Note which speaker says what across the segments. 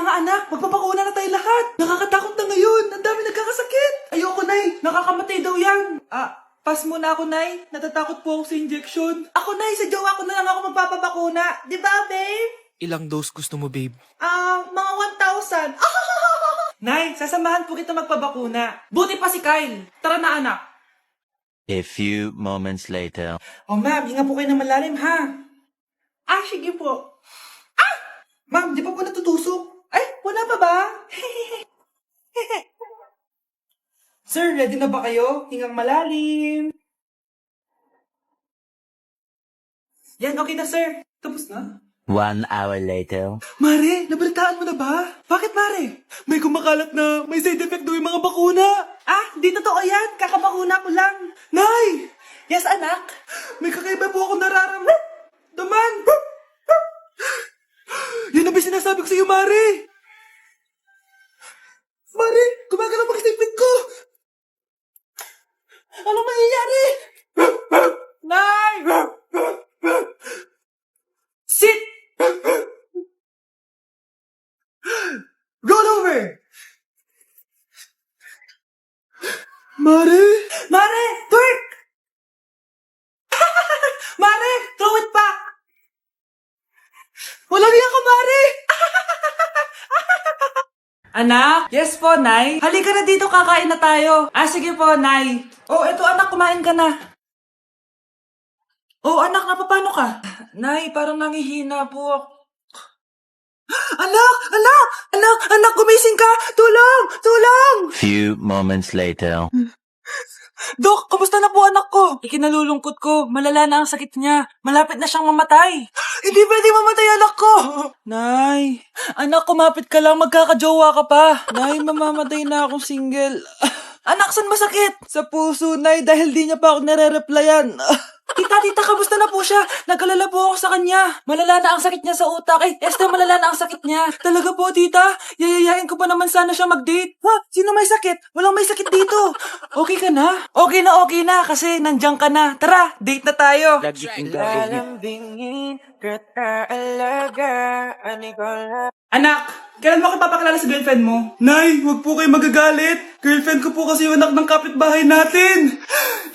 Speaker 1: mga anak, magpapakuna na tayo lahat. Nakakatakot na ngayon. Ang dami nagkakasakit. Ayoko, Nay. Nakakamatay daw yan. Pass muna ako, Nay. Natatakot po ako sa injection. Ako, Nay, sa jowa ko na lang ako magpapabakuna. Di ba, babe?
Speaker 2: Ilang dose gusto mo, babe?
Speaker 1: Mga 1,000. Nay, sasamahan po kita magpabakuna. Buti pa si Kyle. Tara na, anak.
Speaker 3: A few moments later.
Speaker 1: Oh, ma'am, hinga po kayo ng malalim, ha? Sige po. Ma'am, di pa po natutusok? Ay, wala pa ba? Sir, ready na ba kayo? Hingang malalim. Yan, okay na, sir. Tapos na?
Speaker 3: 1 hour later.
Speaker 1: Mare, nabalitaan mo na ba? Bakit, Mare? May kumakalat na may side effect daw yung mga bakuna. Di totoo yan. Kakabakuna ko lang. Nay! Yes, anak? May kakaiba po ako nararamdaman. Yan ang ba sinasabi ko sa iyo, Mare? Mare, gumagalaw ang stipit ko. Anong mangyayari? Nay! Sit! Roll over! Mare! Mare! Twerk! Mare! Throw it back! Walang iya ka, Mare! Anak? Yes po, Nay. Halika na dito, kakain na tayo. Sige po, Nay. Eto anak, kumain ka na. Anak, napapano ka? Nay, parang nangihina po ako. Anak, gumising ka! Tulong!
Speaker 3: Few moments later.
Speaker 1: Dok, kamusta na po anak ko? Ikinalulungkot ko, malala na ang sakit niya. Malapit na siyang mamatay. Hindi pwede mamatay anak ko! Nay, anak, kumapit ka lang, magkakajowa ka pa. Nay, mamamatay na akong single. Anak, saan masakit? Sa puso, Nay, dahil di niya pa ako nare-replyan. Tita, kamusta na po siya? Nag-alala po ako sa kanya. Malala na ang sakit niya sa utak. Esther, malala na ang sakit niya. Talaga po, tita? Yayayain ko pa naman sana siya mag-date. Sino may sakit? Walang may sakit dito. Okay ka na? Okay na, kasi nandiyan ka na. Tara, date na tayo.
Speaker 4: Lalambingin kita alaga,
Speaker 1: Anak, kailan mo ako papakilala sa girlfriend mo? Nay, huwag po kayo magagalit. Girlfriend ko po kasi yung anak ng kapitbahay natin.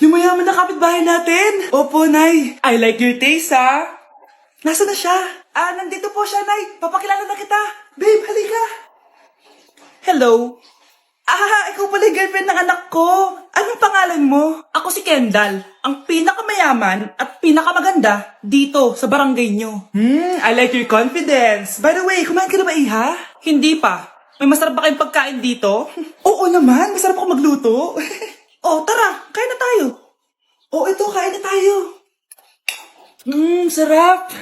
Speaker 1: Yung mayaman na kapitbahay natin. Opo, Nay. I like your taste, ha? Nasaan na siya? Nandito po siya, Nay. Papakilala na kita. Babe, halika. Hello. Ikaw pala yung girlfriend ng anak ko. Anong pangalan mo? Ako si Kendall, ang pinakamayaman at pinakamaganda dito sa barangay nyo. I like your confidence. By the way, kumain ka na ba, Iha? Hindi pa. May masarap ba kayong pagkain dito? Oo naman, masarap ako magluto. Tara, kain na tayo. Ito, kain na tayo. Sarap.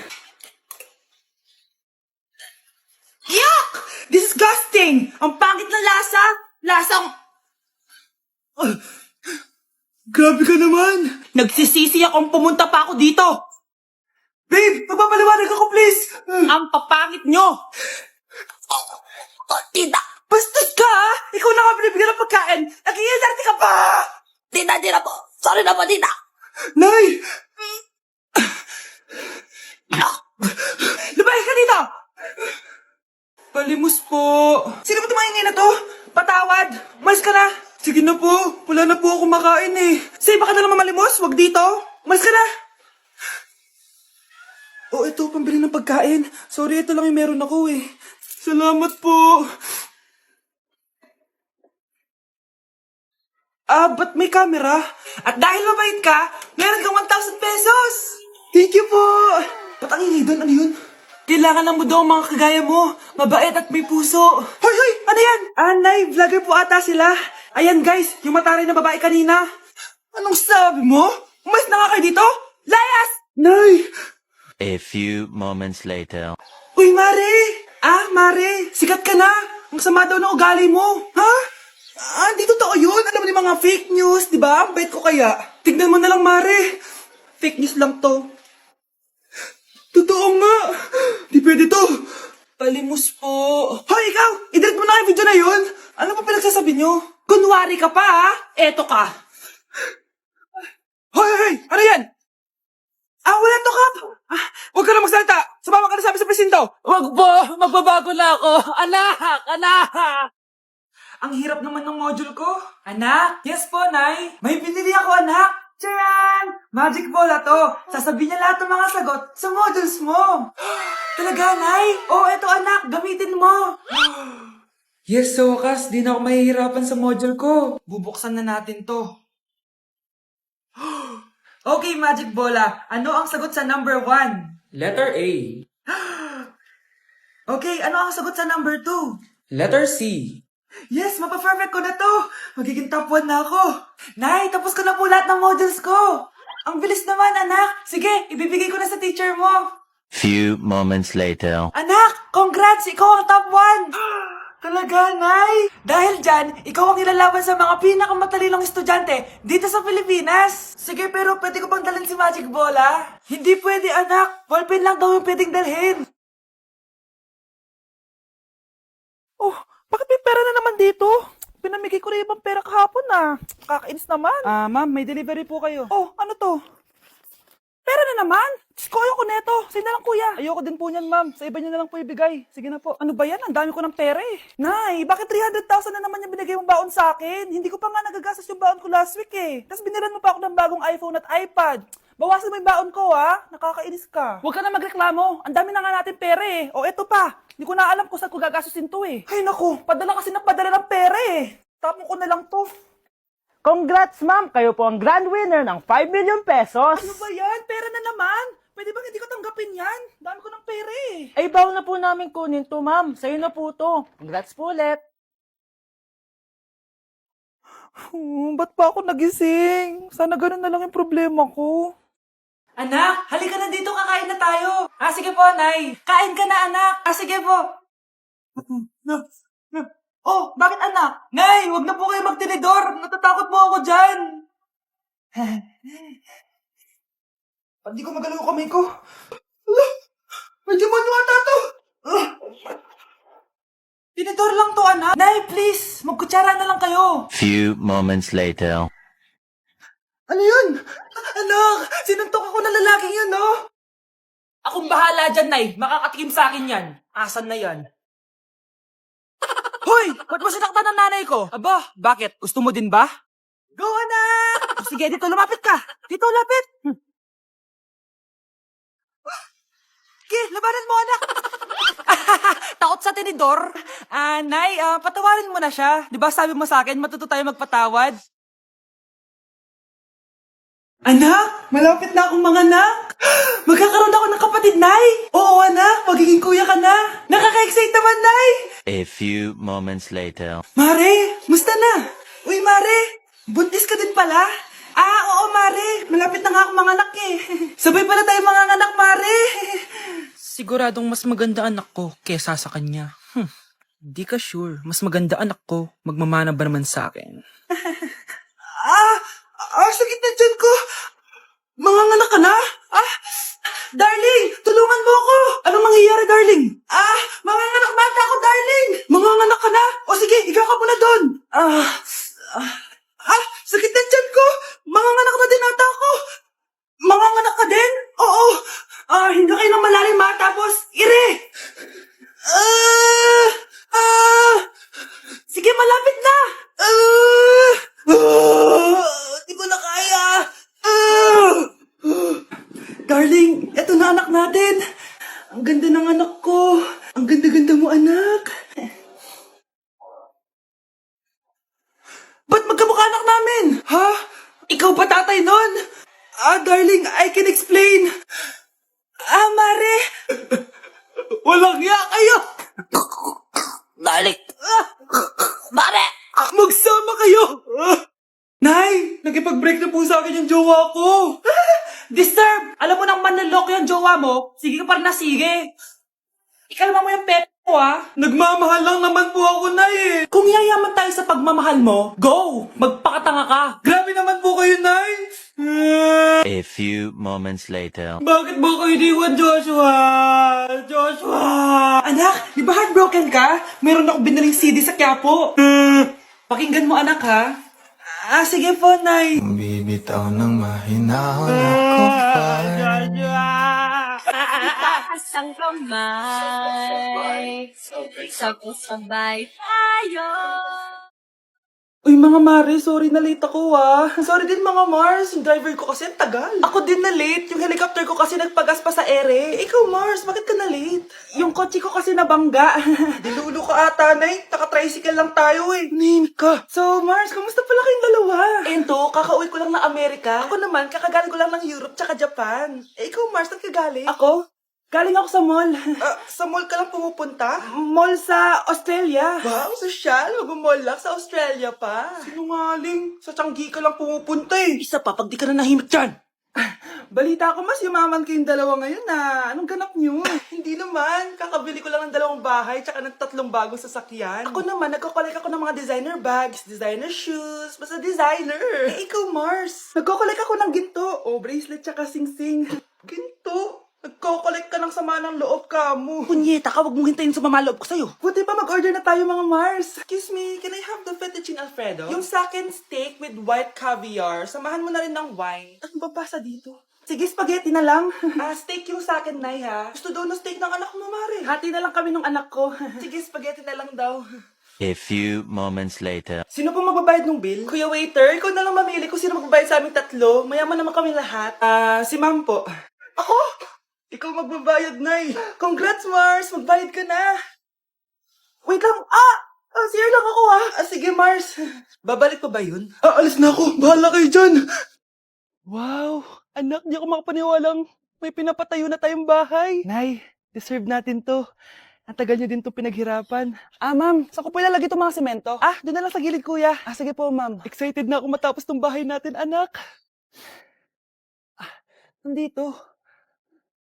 Speaker 1: Yuck! Disgusting! Ang pangit na lasa! Lasang... Grabe ka naman! Nagsisisi akong pumunta pa ako dito! Babe, magpapaliwanag ako, please! Ang papangit nyo! Tita! Bastos ka, ha? Ikaw na nga binibigyan ng pagkain! Nag-iinarte ka pa! Tita po! Sorry na po, tita! Nay! Lumayas ka dito! Palimos po! Sino ba tumahingay na to? Patawad! Umalis ka na! Sige na po! Wala na po ako makain eh! Say, baka na lang mamalimos? Wag dito! Umalis ka na! Ito, pambili ng pagkain. Sorry, ito lang yung meron ako eh. Salamat po! Ba't may camera? At dahil mabait ka, meron kang 1,000 pesos! Thank you po! Ba't ang ingay doon? Ano yun? Kailangan lang mo daw ang mga kagaya mo. Mabait at may puso. Hoy! Ano yan? Nay, vlogger po ata sila. Ayan guys, yung mataray na babae kanina. Anong sabi mo? Umalis na nga kayo dito? Layas! Nay!
Speaker 3: A few moments later.
Speaker 1: Uy, Mare! Mare, sikat ka na. Ang sama daw ng ugali mo. Ha? Di totoo yun. Alam mo yung mga fake news, di ba? Ang bait ko kaya. Tignan mo na lang, Mare. Fake news lang to. Totoo nga. Di pwede to. Palimos po. Hoy, ikaw! I-delete mo na yung video na yun. Ano pa pinagsasabi nyo? Kunwari ka pa, ha? Eto ka. Hoy! Ano yan? Wala to, Kap! Huwag ka na magsalita! Sumama ka na sa amin sa presinto!
Speaker 5: Wag po! Magbabago na ako! Anak! Anak!
Speaker 1: Ang hirap naman ng module ko. Anak? Yes po, Nay. May binili ako, anak. Tiyan! Magic bola to. Sasabihin niya lahat ng mga sagot sa modules mo. Talaga, Nay? Eto anak. Gamitin mo. Yes, so wakas. Di na ako mahihirapan sa module ko. Bubuksan na natin to. Okay, Magic Bola. Ano ang sagot sa number 1?
Speaker 5: Letter A.
Speaker 1: Okay, ano ang sagot sa number 2?
Speaker 5: Letter C.
Speaker 1: Yes, mapa-perfect ko na to. Magiging top 1 na ako. Nay, tapos ko na po lahat ng models ko. Ang bilis naman, anak. Sige, ibibigay ko na sa teacher mo.
Speaker 3: Few moments later.
Speaker 1: Anak, congrats! Ikaw ang top 1! Talaga, Nay? Dahil dyan, ikaw ang ilalaban sa mga pinakamatalinong estudyante dito sa Pilipinas. Sige, pero pwede ko bang dalhin si Magic Bola? Hindi pwede, anak. Ballpen lang daw yung pwedeng dalhin.
Speaker 6: Oh, bakit may pera na naman dito? Pinamigay ko na ibang pera kahapon Kakainis naman.
Speaker 1: Ma'am, may delivery po kayo.
Speaker 6: Oh, ano to? Pera na naman? Diyos ko, ayoko neto. Sa'yo na lang, kuya.
Speaker 1: Ayoko din po niyan, ma'am. Sa iba niyo na lang po ibigay. Sige na po.
Speaker 6: Ano ba yan? Ang dami ko ng pera eh. Nay, bakit 300,000 na naman yung binigay mong baon sa akin? Hindi ko pa nga nagagastos yung baon ko last week eh. Tapos binilan mo pa ako ng bagong iPhone at iPad. Bawasan mo yung baon ko Nakakainis ka. Huwag ka na magreklamo. Ang dami na nga natin pera eh. O eto pa. Hindi ko na alam kung saan ko gagastusin to eh. Ay naku, padala kasi ng padala ng pera eh. Tapon ko na lang to.
Speaker 7: Congrats, ma'am! Kayo po ang grand winner ng 5 million pesos!
Speaker 6: Ano ba yan? Pera na naman. Pwede bang hindi ko tanggapin yan? Dami ko ng pera eh.
Speaker 7: Ay, baon na po namin kunin to, ma'am. Sa'yo na po to. Congrats po ulit.
Speaker 6: Ba't pa ako nagising? Sana ganun na lang yung problema ko.
Speaker 1: Anak, halika na dito, kakain na tayo. Sige po, Nay. Kain ka na, anak. Sige po. Oh, bakit anak? Nay, wag na po kayo magtinidor. Natatakot po ako dyan. Hindi ko magalaw yung kamay ko. May demonyo ata to. Tinidor lang to, anak. Nay, please, magkutsara na lang kayo.
Speaker 3: Few moments later.
Speaker 1: Ano yun? Anak, sinuntok ako ng lalaking yun, no?
Speaker 5: Akong bahala dyan, Nay. Makakatikim sa akin yan. Asan na yan?
Speaker 1: Hoy, ba't mo sinaktan ng nanay ko?
Speaker 5: Aba, bakit? Gusto mo din ba?
Speaker 1: Go, anak! Sige, dito lumapit ka. Dito, lapit. Sige, labanan mo, anak.
Speaker 5: Takot sa tinidor?
Speaker 1: Nay, patawarin mo na siya. Di ba sabi mo sa akin, matuto tayo magpatawad? Anak, malapit na akong manganak. Magkakaroon ako ng kapatid, Nay. Oo, anak, magiging kuya ka na. Nakaka-excite naman, Nay.
Speaker 3: A few moments later.
Speaker 1: Mare, musta na? Uy, Mare, buntis ka din pala? Oo, Mare. Malapit na nga akong manganak eh. Sabay pala tayo manganganak, Mare.
Speaker 5: Siguradong mas maganda anak ko kesa sa kanya. Di ka sure. Mas maganda anak ko. Magmamana ba naman sa akin?
Speaker 1: Sakit na dyan ko. Manganganak ka na? Darling, tulungan mo ako. Anong mangyayari, darling? Manganganak bata ako, darling. Manganganak ka na? O sige, higa ka muna doon. Sakit na dyan ko. Manganganak na din ata ako. Manganganak ka din? Oo. Hindi kayo ng malalim tapos ire. Sige, malapit na. Di ko na kaya. Darling, eto na anak natin. Ang ganda ng anak ko. Ang ganda-ganda mo, anak. Ba't magkamukha anak namin? Ha? Ikaw ba tatay nun? Darling, I can explain. Mare. Walang ya kayo.
Speaker 5: Dalik! Mare!
Speaker 1: Magsama kayo. Nay, nakipag-break na po sa akin yung jowa ko.
Speaker 5: Disturb! Alam mo nang manloloko yung jowa mo, sige ka pa rin na sige. Ikalma mo yung pep mo
Speaker 1: Nagmamahal lang naman po ako, Nay eh.
Speaker 5: Kung yayaman tayo sa pagmamahal mo, go! Magpakatanga ka!
Speaker 1: Grabe naman po kayo, Nay.
Speaker 3: A few moments later.
Speaker 1: Bakit ba kayo iniwan, Joshua? Joshua! Anak, di ba heartbroken ka? Meron ako binaling CD sa Quiapo. Pakinggan mo, anak, ha? Sige po, Nay.
Speaker 2: Bibitaw ng mahinahon ako pa.
Speaker 4: Itaas ang kamay. Sabay tayo.
Speaker 1: Uy, mga Mars, sorry na late ako Sorry din mga Mars, yung driver ko kasi ang tagal. Ako din na late, yung helicopter ko kasi nagpagas pa sa ere. Ikaw Mars, bakit ka na late? Yung kotse ko kasi nabangga. Dilulo ka ata, Nay. Taka-tricycle lang tayo eh. Name ka. So Mars, kamusta pala kayong dalawa? Ento, kakauwi ko lang ng Amerika. Ako naman, kakagaling ko lang ng Europe tsaka Japan. Ikaw Mars, saan ka galing? Ako? Galing ako sa mall. Sa mall ka lang pumupunta? Mall sa Australia. Wow, sosyal. Mag-mall lang sa Australia pa. Sinungaling. Sa Changi ka lang pumupunta eh. Isa pa, pag di ka na nahimik dyan. Balita ko mas yumaman kayong dalawa ngayon Anong ganap nyo? Hindi naman. Kakabili ko lang ng 2 bahay tsaka ng 3 bagong sasakyan. Ako naman, nagko-collect ako ng mga designer bags, designer shoes, basta designer. Ikaw, Mars. Nagko-collect ako ng ginto. Bracelet tsaka sing-sing. Ginto? Nagko-collect ka ng sama ng loob ka mo. Punyeta ka, wag mong hintayin sa loob ko sa'yo. Buti pa mag-order na tayo mga Mars. Excuse me, can I have the fettuccine Alfredo? Yung second steak with white caviar. Samahan mo na rin ng wine. Ano babasa dito? Sige, spaghetti na lang. Steak yung sa akin, Nay, ha? Gusto daw ng steak ng anak mo, Mare. Hati na lang kami ng anak ko. Sige, spaghetti na lang daw.
Speaker 3: A few moments later.
Speaker 1: Sino pong magbabayad ng bill? Kuya waiter, ikaw na lang mamili kung sino magbabayad sa aming 3. Mayaman naman kami lahat. Si Ma'am po. Ako? Ikaw magbabayad, Nay. Congrats, Mars. Magbayad ka na. Wait lang. CR lang ako, sige, Mars. Babalik pa ba yun? Alis na ako. Bahala kayo dyan. Wow. Anak, di ako makapaniwalang may pinapatayo na tayong bahay. Nay, deserve natin to. Ang tagal niyo din to pinaghirapan. Ma'am, saan ko po ilalagay itong mga semento? Doon na lang sa gilid, kuya. Sige po, ma'am. Excited na ako matapos tong bahay natin, anak. Nandito.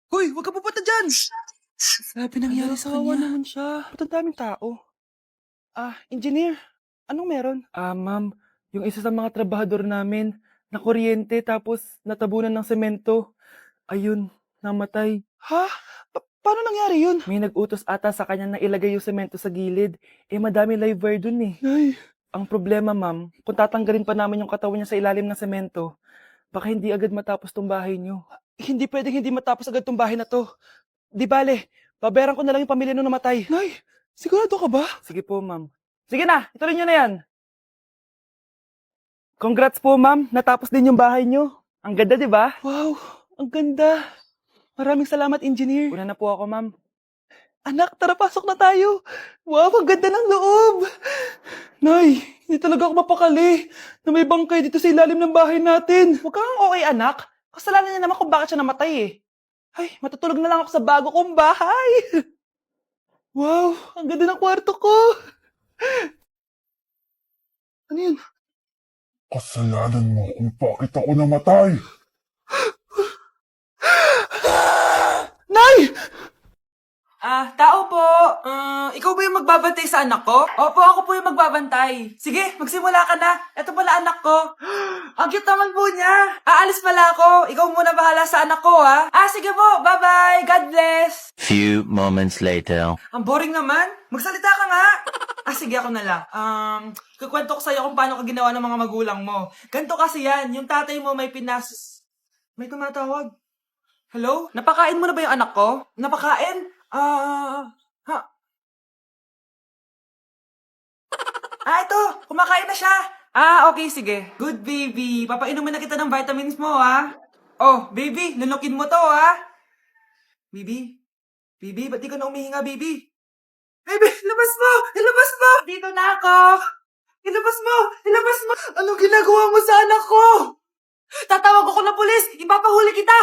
Speaker 1: Hoy, huwag ka pupunta dyan! Sabi nangyari sa kanya. Naman siya. Ba't ang daming tao? Engineer, anong meron? Ma'am, yung isa sa mga trabahador namin, nakuryente tapos natabunan ng semento. Ayun, namatay. Ha? Paano nangyari yun? May nag-utos ata sa kanya na ilagay yung semento sa gilid. Madami live wire dun eh. Ay. Ang problema, ma'am, kung tatanggalin pa namin yung katawan niya sa ilalim ng semento, baka hindi agad matapos tong bahay niyo. Hindi pwedeng hindi matapos agad tong bahay na to. Di bale, babayaran ko na lang yung pamilya nung namatay. Nay, sigurado ka ba? Sige po, ma'am. Sige na, ituloy niyo na yan. Congrats po, ma'am. Natapos din yung bahay niyo. Ang ganda, di ba? Wow, ang ganda. Maraming salamat, engineer. Una na po ako, ma'am. Anak, tara, pasok na tayo. Wow, ang ganda ng loob. Nay, hindi talaga ako mapakali na may bangkay dito sa ilalim ng bahay natin. Huwag kang okay, anak. Kasalanan niya naman kung bakit siya namatay eh. Ay, matutulog na lang ako sa bago kong bahay. Wow, ang ganda ng kwarto ko. Ano yun?
Speaker 8: Kasalanan mo kung bakit ako namatay.
Speaker 1: Nay! Tao po. Ikaw ba yung magbabantay sa anak ko? Opo, ako po yung magbabantay. Sige, magsimula ka na. Ito pala anak ko. Ang cute naman po niya. Aalis pala ako. Ikaw muna bahala sa anak ko, ha? Sige po. Bye-bye. God bless.
Speaker 3: Few moments later.
Speaker 1: Ang boring naman. Magsalita ka nga. Sige, ako na lang. Kukwento ko sa'yo kung paano ka ginawa ng mga magulang mo. Ganito kasi yan. Yung tatay mo may May tumatawag. Hello? Napakain mo na ba yung anak ko? Napakain? Ito! Kumakain na siya! Okay, sige. Good, baby. Papainumin na kita ng vitamins mo, ha? Oh, baby, lunukin mo to, ha? Baby? Baby, ba't di ka na umihinga, baby? Baby, ilabas mo! Ilabas mo! Dito na ako! Ilabas mo! Ilabas mo! Anong ginagawa mo sa anak ko? Tatawag ako ng pulis! Ipapahuli kita!